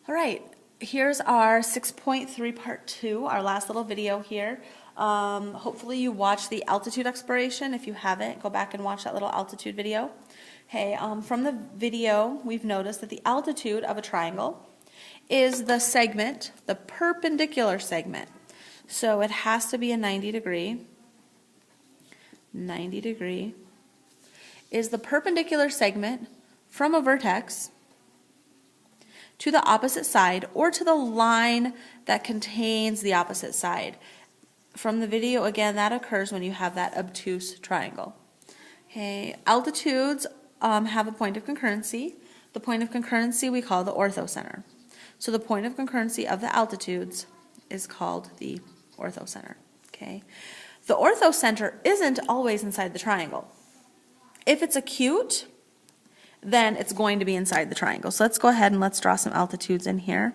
All right, here's our 6.3 part 2, our last little video here. Hopefully you watched the altitude exploration. If you haven't, go back and watch that little altitude video. Hey, from the video, we've noticed that the altitude of a triangle is the segment, the perpendicular segment. So it has to be a 90 degree. 90 degree is the perpendicular segment from a vertex to the opposite side or to the line that contains the opposite side. From the video, again, that occurs when you have that obtuse triangle. Okay, altitudes have a point of concurrency. The point of concurrency we call the orthocenter. So the point of concurrency of the altitudes is called the orthocenter. Okay, the orthocenter isn't always inside the triangle. If it's acute, then it's going to be inside the triangle. So let's go ahead and let's draw some altitudes in here.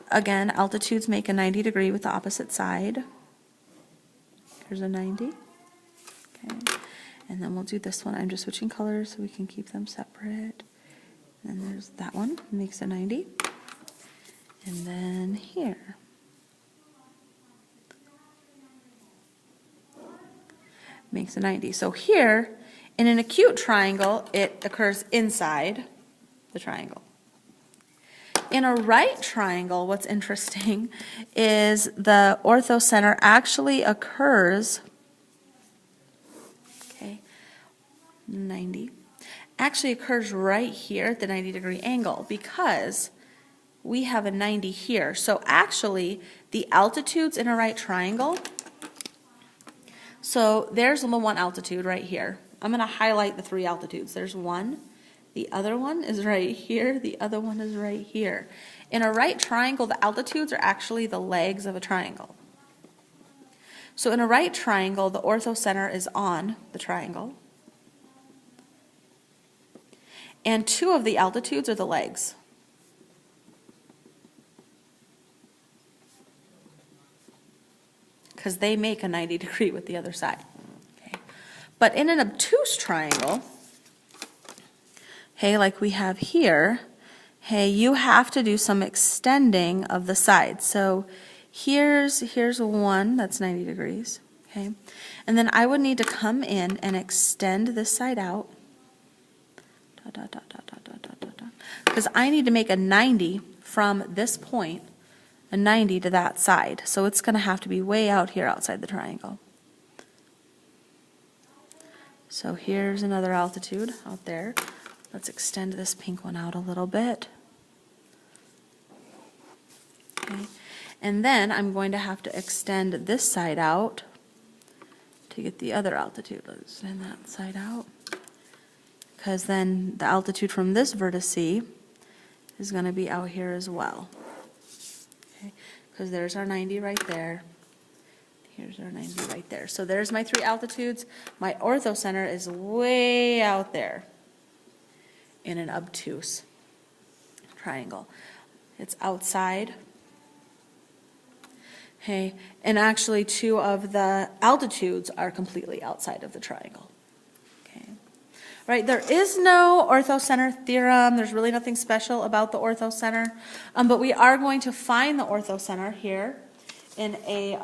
Again, altitudes make a 90 degree with the opposite side. Here's a 90. Okay. And then we'll do this one. I'm just switching colors so we can keep them separate. And then there's that one, makes a 90. And then here. Makes a 90. So here, in an acute triangle, it occurs inside the triangle. In a right triangle, what's interesting is the orthocenter actually occurs, okay, 90, actually occurs right here at the 90 degree angle because we have a 90 here. So actually, the altitudes in a right triangle, so there's the one altitude right here. I'm going to highlight the three altitudes. There's one, the other one is right here, the other one is right here. In a right triangle, the altitudes are actually the legs of a triangle. So in a right triangle, the orthocenter is on the triangle. And two of the altitudes are the legs. Because they make a 90 degree with the other side. But in an obtuse triangle, hey, like we have here, hey, you have to do some extending of the sides. So here's one that's 90 degrees, okay? And then I would need to come in and extend this side out, because I need to make a 90 from this point, a 90 to that side. So it's going to have to be way out here outside the triangle. So here's another altitude out there. Let's extend this pink one out a little bit. Okay. And then I'm going to have to extend this side out to get the other altitude. Let's extend that side out. Because then the altitude from this vertex is going to be out here as well. Okay. Because there's our 90 right there. Here's our 90 right there. So there's my three altitudes. My orthocenter is way out there in an obtuse triangle. It's outside. Okay, and actually two of the altitudes are completely outside of the triangle. Okay. Right, there is no orthocenter theorem. There's really nothing special about the orthocenter. But we are going to find the orthocenter here in a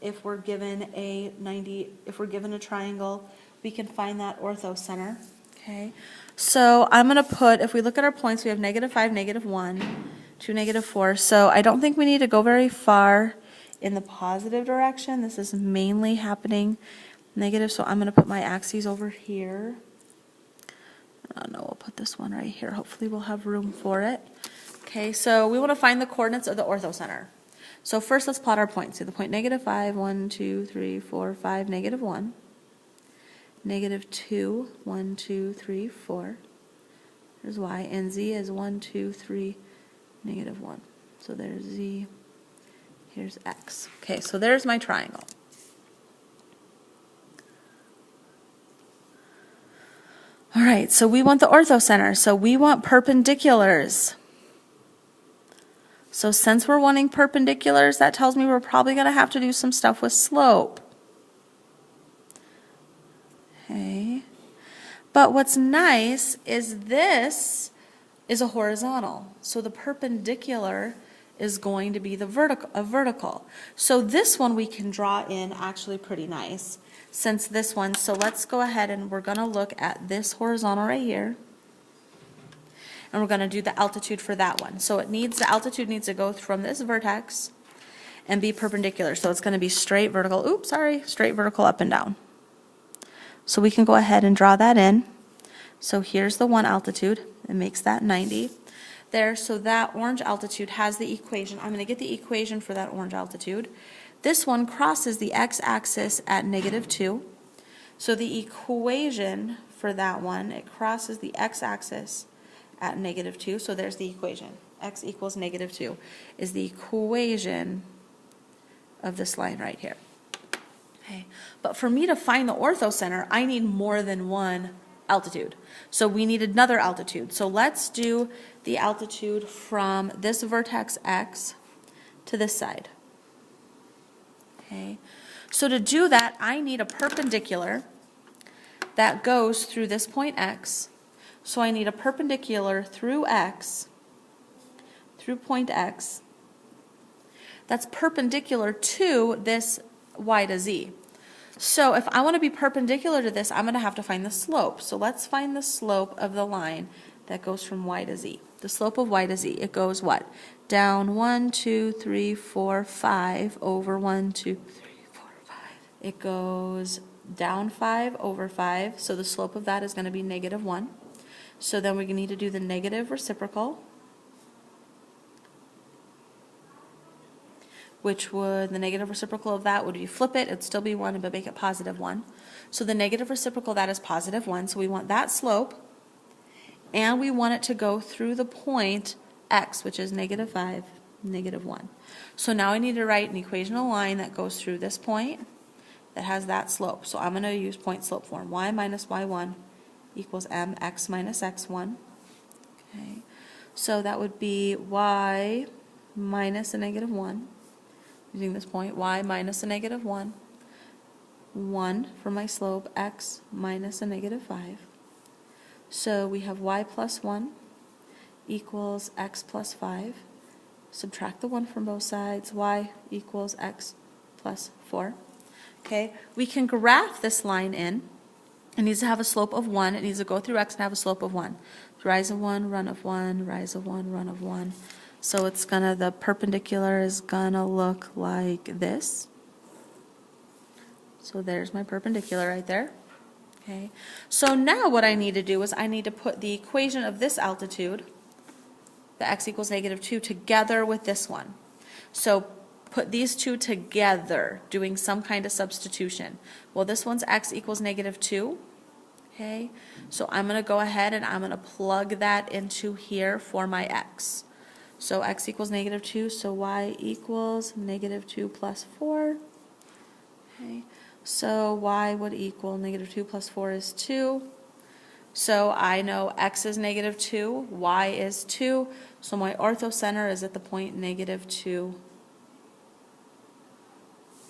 if we're given a 90, if we're given a triangle, we can find that orthocenter. Okay, so I'm going to put, if we look at our points, we have -5, -1, 2, -4. So I don't think we need to go very far in the positive direction. This is mainly happening negative, so I'm going to put my axes over here. Oh no, we'll put this one right here. Hopefully we'll have room for it. Okay, so we want to find the coordinates of the orthocenter. So first let's plot our points. So the point -5, 1, 2, 3, 4, 5, -1. -2, 1, 2, 3, 4. There's y, and z is 1, 2, 3, -1. So there's z, here's x. Okay, so there's my triangle. All right, so we want the orthocenter. So we want perpendiculars. So since we're wanting perpendiculars, that tells me we're probably going to have to do some stuff with slope. Okay. But what's nice is this is a horizontal. So the perpendicular is going to be the vertical. So this one we can draw in actually pretty nice since this one. So let's go ahead and we're going to look at this horizontal right here. And we're going to do the altitude for that one. So the altitude needs to go from this vertex and be perpendicular. So it's going to be straight vertical, straight vertical up and down. So we can go ahead and draw that in. So here's the one altitude. It makes that 90 there. So that orange altitude has the equation. I'm going to get the equation for that orange altitude. This one crosses the x-axis at -2. So the equation for that one, it crosses the x-axis at -2. So there's the equation. X equals -2 is the equation of this line right here. Okay. But for me to find the orthocenter, I need more than one altitude. So we need another altitude. So let's do the altitude from this vertex x to this side. Okay. So to do that, I need a perpendicular that goes through this point x. So I need a perpendicular through x, through point x, that's perpendicular to this y to z. So if I want to be perpendicular to this, I'm going to have to find the slope. So let's find the slope of the line that goes from y to z. The slope of y to z, it goes what? Down 1, 2, 3, 4, 5 over 1, 2, 3, 4, 5. It goes down 5 over 5. So the slope of that is going to be -1. So then we need to do the negative reciprocal, which would, the negative reciprocal of that would be flip it, it'd still be 1, but make it +1. So the negative reciprocal of that is +1, so we want that slope, and we want it to go through the point x, which is -5, -1. So now I need to write an equation of line that goes through this point that has that slope. So I'm going to use point slope form. Y minus y1 equals mx minus x1. Okay. So that would be y minus a -1. Using this point, y minus a -1, 1 for my slope, x minus a -5. So we have y plus 1 equals x plus 5. Subtract the 1 from both sides, y equals x plus 4. Okay, we can graph this line in. It needs to have a slope of 1. It needs to go through x and have a slope of 1. Rise of 1, run of 1, rise of 1, run of 1. So it's gonna, the perpendicular is gonna look like this. So there's my perpendicular right there. Okay. So now what I need to do is I need to put the equation of this altitude, the x equals -2, together with this one. So put these two together, doing some kind of substitution. Well, this one's x equals -2. Okay. So I'm gonna go ahead and I'm gonna plug that into here for my x. So x equals -2, so y equals -2 plus 4. Okay, so y would equal -2 plus 4 is 2. So I know x is -2, y is 2, so my orthocenter is at the point -2,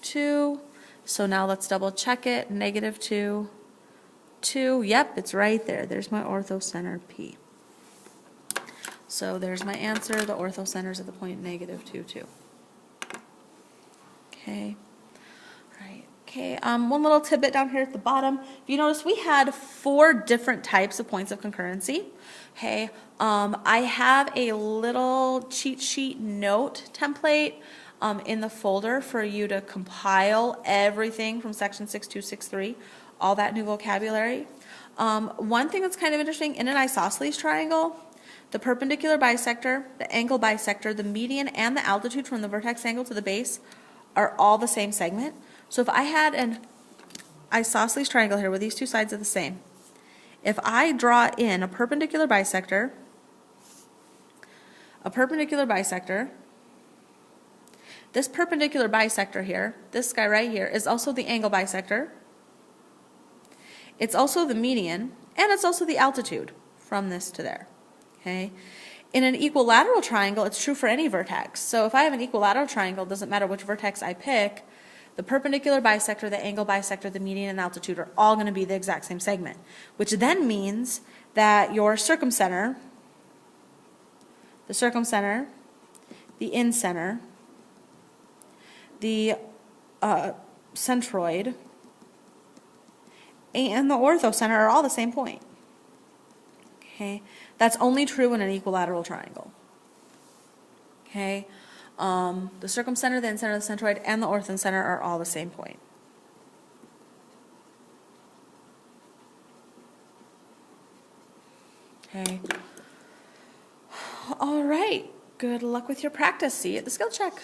2. So now let's double check it, -2, 2, yep, it's right there. There's my orthocenter P. So there's my answer. The orthocenter is at the point -2, 2. Okay. Right. Okay. One little tidbit down here at the bottom. If you notice, we had 4 different types of points of concurrency. Okay. I have a little cheat sheet note template in the folder for you to compile everything from section 6263, all that new vocabulary. One thing that's kind of interesting, in an isosceles triangle, the perpendicular bisector, the angle bisector, the median, and the altitude from the vertex angle to the base are all the same segment. So if I had an isosceles triangle here where these two sides are the same, if I draw in a perpendicular bisector, this perpendicular bisector here, this guy right here, is also the angle bisector. It's also the median, and it's also the altitude from this to there. Okay. In an equilateral triangle, it's true for any vertex. So if I have an equilateral triangle, it doesn't matter which vertex I pick, the perpendicular bisector, the angle bisector, the median, and the altitude are all going to be the exact same segment, which then means that your circumcenter the circumcenter, the incenter, the centroid, and the orthocenter are all the same point. Okay, that's only true in an equilateral triangle. Okay, the circumcenter, the incenter, the centroid, and the orthocenter are all the same point. Okay. All right. Good luck with your practice. See you at the skill check.